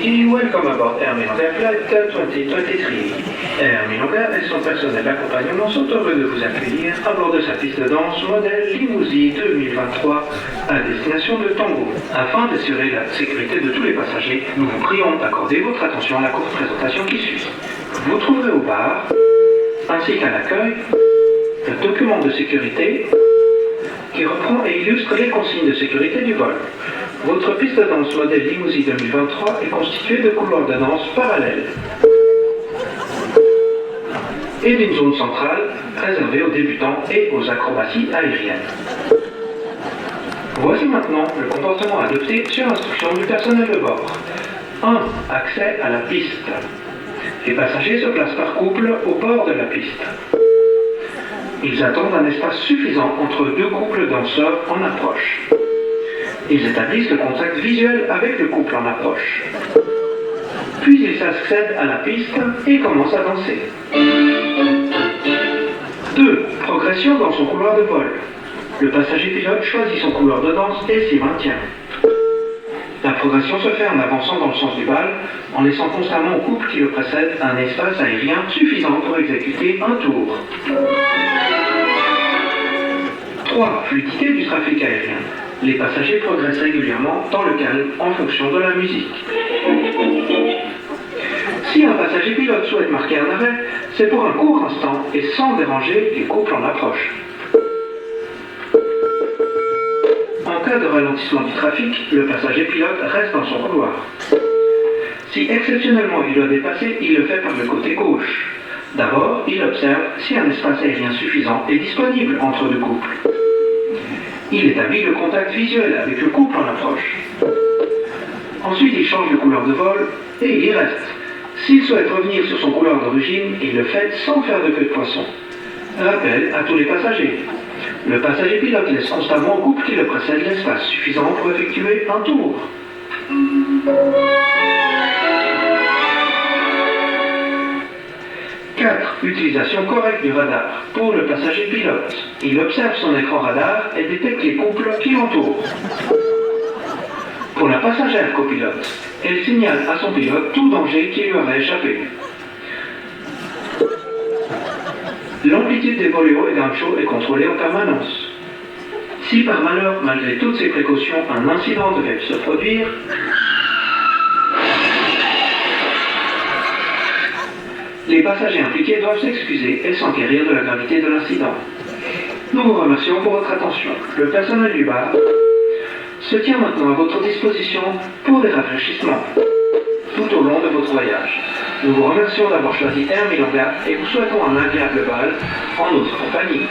Welcome aboard Air Mélange Flight 2023. Air Mélange et son personnel d'accompagnement sont heureux de vous accueillir à bord de sa piste de danse modèle Limousine 2023 à destination de Tango. Afin d'assurer la sécurité de tous les passagers, nous vous prions d'accorder votre attention à la courte présentation qui suit. Vous trouverez au bar, ainsi qu'à l'accueil, le document de sécurité qui reprend et illustre les consignes de sécurité du vol. Votre piste de danse modèle Limousine 2023 est constituée de couloirs de danse parallèles et d'une zone centrale réservée aux débutants et aux acrobaties aériennes. Voici maintenant le comportement adopté sur instruction du personnel de bord. 1. Accès à la piste. Les passagers se placent par couple au bord de la piste. Ils attendent un espace suffisant entre deux couples danseurs en approche. Ils établissent le contact visuel avec le couple en approche. Puis ils accèdent à la piste et commencent à danser. 2. Progression dans son couloir de vol. Le passager pilote choisit son couloir de danse et s'y maintient. La progression se fait en avançant dans le sens du bal, en laissant constamment au couple qui le précède un espace aérien suffisant pour exécuter un tour. 3. Fluidité du trafic aérien. Les passagers progressent régulièrement dans le calme en fonction de la musique. Si un passager pilote souhaite marquer un arrêt, c'est pour un court instant et sans déranger les couples en approche. En cas de ralentissement du trafic, le passager pilote reste dans son couloir. Si exceptionnellement il doit dépasser, il le fait par le côté gauche. D'abord, il observe si un espace aérien suffisant est disponible entre deux couples. Il établit le contact visuel avec le couple en approche. Ensuite, il change de couloir de vol et il y reste. S'il souhaite revenir sur son couloir d'origine, il le fait sans faire de queue de poisson. Rappel à tous les passagers. Le passager pilote laisse constamment au couple qui le précède l'espace suffisant pour effectuer un tour. 4. Utilisation correcte du radar. Pour le passager pilote, il observe son écran radar et détecte les couples qui l'entourent. Pour la passagère copilote, elle signale à son pilote tout danger qui lui aurait échappé. L'amplitude des vols hauts et d'un show est contrôlée en permanence. Si par malheur, malgré toutes ces précautions, un incident devait se produire, les passagers impliqués doivent s'excuser et s'enquérir de la gravité de l'incident. Nous vous remercions pour votre attention. Le personnel du bar se tient maintenant à votre disposition pour des rafraîchissements tout au long de votre voyage. Nous vous remercions d'avoir choisi Air Milonga et vous souhaitons un agréable bal en notre compagnie.